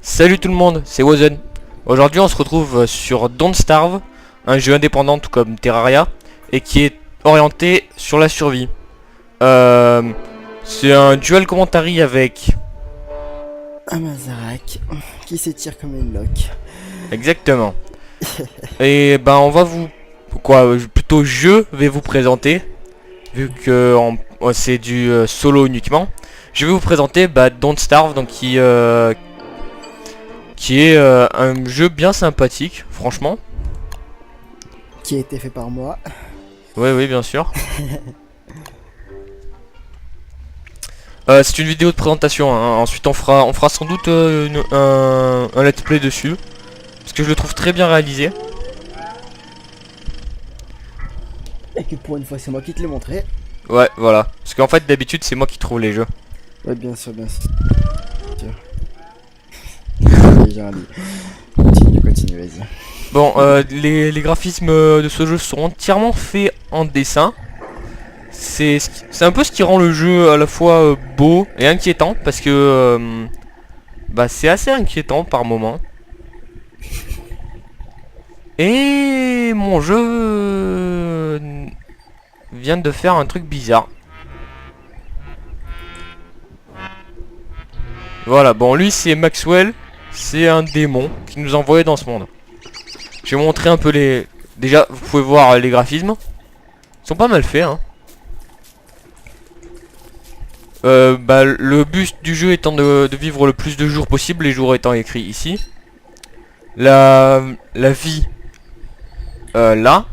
Salut tout le monde, c'est Wozen. Aujourd'hui on se retrouve sur Don't Starve, un jeu indépendant tout comme Terraria, et qui est orienté sur la survie. C'est un dual commentary avec... Un Mazarak qui s'étire comme une loque. Exactement. Et ben on va vous... plutôt je vais vous présenter, vu que c'est du solo uniquement. Je vais vous présenter Don't Starve, donc qui est un jeu bien sympathique, franchement. Qui a été fait par moi. Oui, bien sûr. C'est une vidéo de présentation, hein. Ensuite on fera sans doute un let's play dessus. Parce que je le trouve très bien réalisé. Et que pour une fois c'est moi qui te l'ai montré. Ouais, voilà. Parce qu'en fait d'habitude c'est moi qui trouve les jeux. Ouais, bien sûr, bien sûr. J'ai un lit. Continue, vas-y. Bon, les graphismes de ce jeu sont entièrement faits en dessin. C'est un peu ce qui rend le jeu à la fois beau et inquiétant. Parce que c'est assez inquiétant par moment. Et mon jeu vient de faire un truc bizarre. Voilà, bon lui c'est Maxwell. C'est un démon qui nous envoyait dans ce monde. Je vais montrer un peu les... Déjà, vous pouvez voir les graphismes. Ils sont pas mal faits, hein. Le but du jeu étant de vivre le plus de jours possible, les jours étant écrits ici. La vie, là.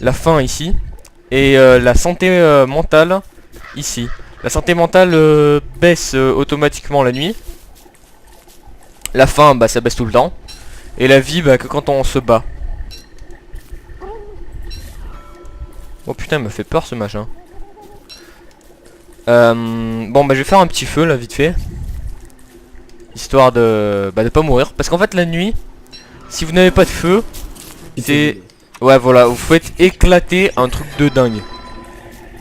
La fin, ici. Et la santé mentale, ici. La santé mentale baisse automatiquement la nuit. La faim, ça baisse tout le temps. Et la vie, que quand on se bat. Oh putain, il me fait peur ce machin. Je vais faire un petit feu là, vite fait. Histoire de pas mourir. Parce qu'en fait, la nuit, si vous n'avez pas de feu, c'est... Ouais, voilà, vous faites éclater un truc de dingue.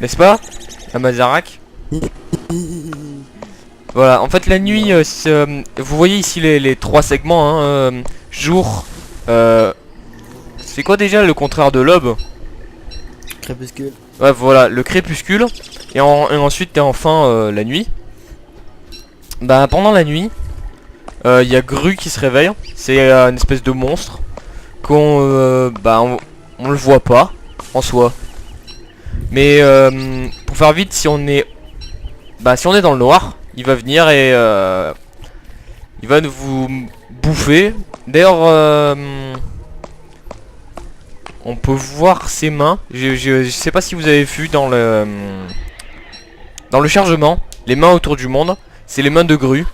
N'est-ce pas, Amazarak? Voilà, en fait la nuit, vous voyez ici les trois segments, hein, jour, c'est quoi déjà le contraire de l'aube? Crépuscule. Ouais, voilà, le crépuscule, et ensuite et enfin la nuit. Pendant la nuit, il y a Gru qui se réveille, c'est une espèce de monstre, on le voit pas, en soi. Mais pour faire vite, si on est dans le noir, il va venir et il va vous bouffer. D'ailleurs, on peut voir ses mains. Je sais pas si vous avez vu dans le chargement, les mains autour du monde, c'est les mains de Gru.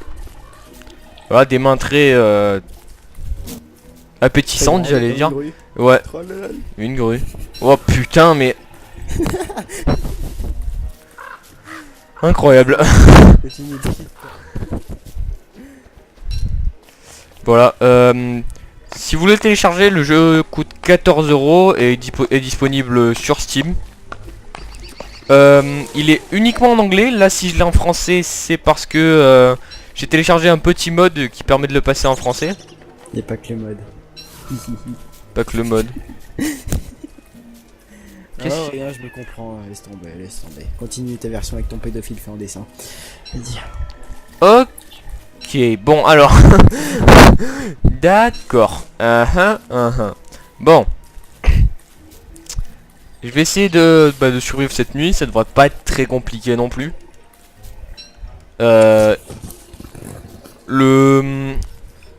Voilà, des mains très appétissantes, j'allais dire. Ouais, une grue. Oh putain, mais incroyable. Voilà, si vous voulez télécharger, le jeu coûte 14 € et est disponible sur Steam. Il est uniquement en anglais. Là, si je l'ai en français, c'est parce que j'ai téléchargé un petit mode qui permet de le passer en français. Il n'y a pas que le mode. Pas que le mode. Oh, rien, je me comprends. Laisse tomber, laisse tomber. Continue ta version avec ton pédophile fait en dessin. Vas-y. Ok, bon alors. D'accord. Bon. Je vais essayer de survivre cette nuit. Ça devrait pas être très compliqué non plus. Le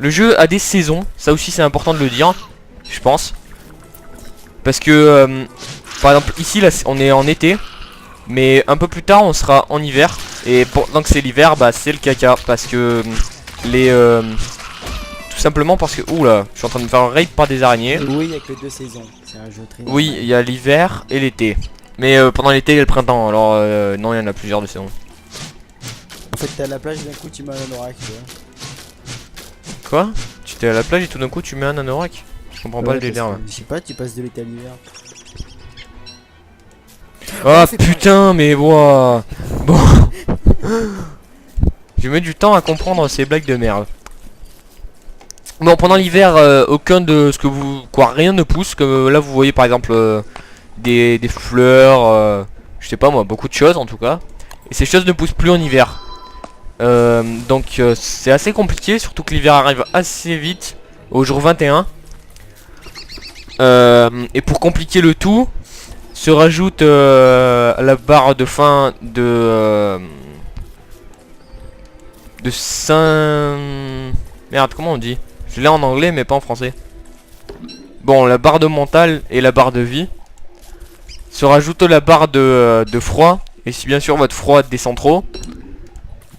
jeu a des saisons. Ça aussi c'est important de le dire. Je pense. Parce que par exemple ici là on est en été. Mais un peu plus tard on sera en hiver. Et pendant que c'est l'hiver, c'est le caca. Parce que tout simplement parce que... Oula, je suis en train de me faire un raid par des araignées. Oui, il n'y a que 2 saisons. C'est un jeu très... Oui, il y a l'hiver et l'été. Mais pendant l'été il y a le printemps. Alors non, il y en a plusieurs de saisons. En fait t'es à la plage d'un coup tu mets un anorak, tu vois. Quoi? Tu t'es à la plage et tout d'un coup tu mets un anorak? Je comprends pas le délire là. Je sais pas, tu passes de l'été à l'hiver. Oh putain, mais wow. Bon. Je mets du temps à comprendre ces blagues de merde. Bon, pendant l'hiver, aucun de ce que vous... Quoi, rien ne pousse. Comme là, vous voyez par exemple des fleurs, je sais pas moi, beaucoup de choses en tout cas. Et ces choses ne poussent plus en hiver. Donc c'est assez compliqué, surtout que l'hiver arrive assez vite, au jour 21. Et pour compliquer le tout, se rajoute la barre de fin de 5... Merde, comment on dit? Je l'ai en anglais mais pas en français. Bon, la barre de mental et la barre de vie. Se rajoute la barre de froid. Et si bien sûr votre froid descend trop,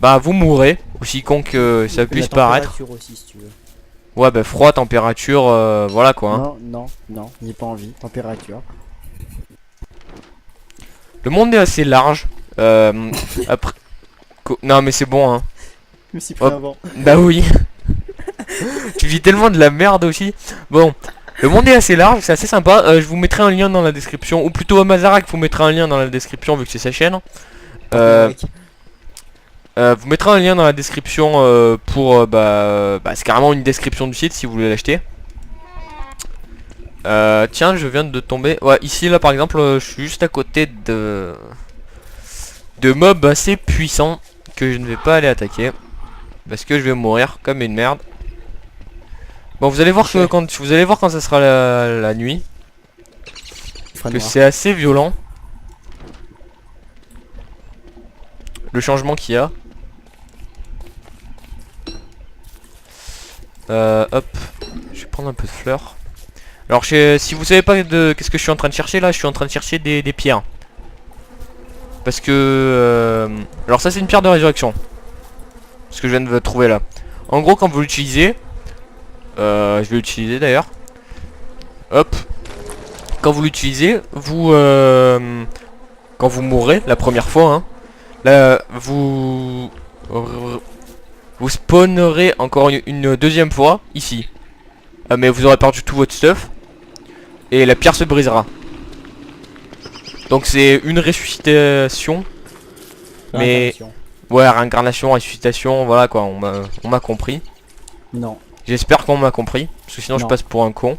bah vous mourrez. Aussi con que ça puisse paraître. Aussi, si tu veux. Ouais, bah froid, température, voilà quoi. Hein. Non, j'ai pas envie. Température. Le monde est assez large. Après... Non mais c'est bon hein. Je me suis pris avant. Bah oui. Tu vis tellement de la merde aussi. Bon, le monde est assez large, c'est assez sympa. Je vous mettrai un lien dans la description. Ou plutôt à Mazarak, vous mettrez un lien dans la description vu que c'est sa chaîne. Vous mettrez un lien dans la description pour... c'est carrément une description du site si vous voulez l'acheter. Tiens, je viens de tomber... Ouais, ici là par exemple, je suis juste à côté de mobs assez puissants que je ne vais pas aller attaquer. Parce que je vais mourir comme une merde. Bon, vous allez voir que quand ça sera la nuit, que c'est assez violent. Le changement qu'il y a. Hop, je vais prendre un peu de fleurs. Alors si vous savez pas qu'est-ce que je suis en train de chercher là, je suis en train de chercher des pierres. Parce que... alors ça c'est une pierre de résurrection. Ce que je viens de trouver là. En gros quand vous l'utilisez... je vais l'utiliser d'ailleurs. Hop. Quand vous l'utilisez, vous... quand vous mourrez la première fois, hein, là vous spawnerez encore une deuxième fois ici. Mais vous aurez perdu tout votre stuff. Et la pierre se brisera. Donc c'est une ressuscitation. Mais... Ouais, réincarnation, ressuscitation, voilà quoi, on m'a compris. Non. J'espère qu'on m'a compris. Parce que sinon je passe pour un con.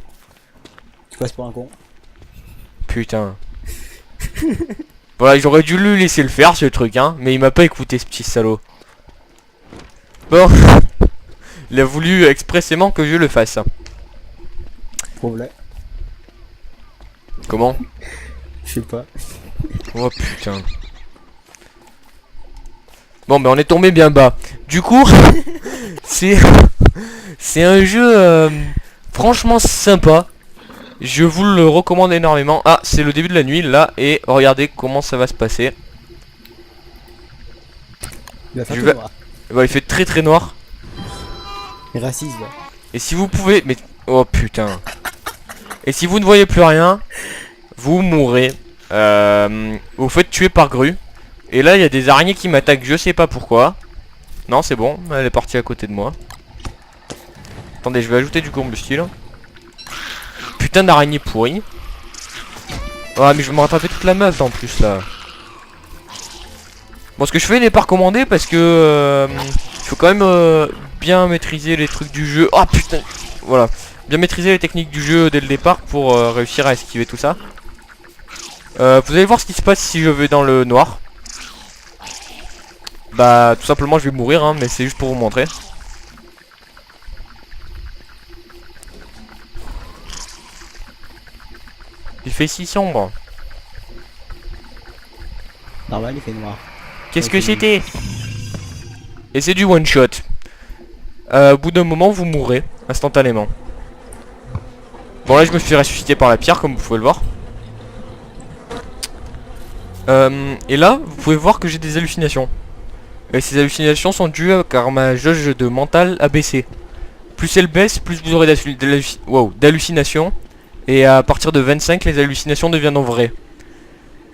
Tu passes pour un con. Putain. Voilà, j'aurais dû lui laisser le faire ce truc hein. Mais il m'a pas écouté ce petit salaud. Bon. Il a voulu expressément que je le fasse. Prouve-le. Comment? Je sais pas. Oh putain. Bon ben on est tombé bien bas. Du coup c'est un jeu franchement sympa. Je vous le recommande énormément. Ah c'est le début de la nuit là. Et regardez comment ça va se passer. Il va faire tout noir. Ouais, il fait très très noir. Et raciste là. Et si vous pouvez... Mais... Oh putain. Et si vous ne voyez plus rien, vous mourrez. Vous faites tuer par grue. Et là il y a des araignées qui m'attaquent, je sais pas pourquoi. Non c'est bon, elle est partie à côté de moi. Attendez, je vais ajouter du combustible. Putain d'araignée pourrie. Oh mais je vais me rattraper toute la meuf en plus là. Bon ce que je fais n'est pas recommandé parce que il faut quand même bien maîtriser les trucs du jeu. Oh putain. Voilà. Bien maîtriser les techniques du jeu dès le départ pour réussir à esquiver tout ça. Vous allez voir ce qui se passe si je vais dans le noir. Bah tout simplement je vais mourir hein, mais c'est juste pour vous montrer. Il fait si sombre. Normal il fait noir. Qu'est-ce que c'était? Et c'est du one shot. Au bout d'un moment vous mourrez instantanément. Bon là je me suis ressuscité par la pierre comme vous pouvez le voir. Et là vous pouvez voir que j'ai des hallucinations. Et ces hallucinations sont dues car ma jauge de mental a baissé. Plus elle baisse, plus vous aurez d'hallucinations. Et à partir de 25, les hallucinations deviendront vraies.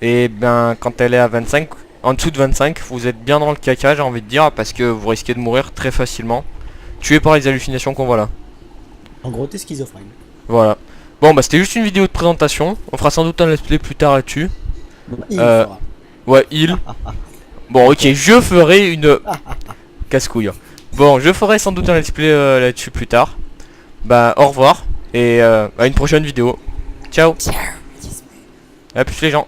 Et ben quand elle est à 25, en dessous de 25, vous êtes bien dans le caca, j'ai envie de dire, parce que vous risquez de mourir très facilement. Tué par les hallucinations qu'on voit là. En gros t'es schizophrène. Voilà. Bon bah c'était juste une vidéo de présentation. On fera sans doute un let's play plus tard là-dessus. Ouais, il. Bon ok, je ferai une... Casse-couille. Bon, je ferai sans doute un let's play là-dessus plus tard. Bah au revoir et à une prochaine vidéo. Ciao. À plus les gens.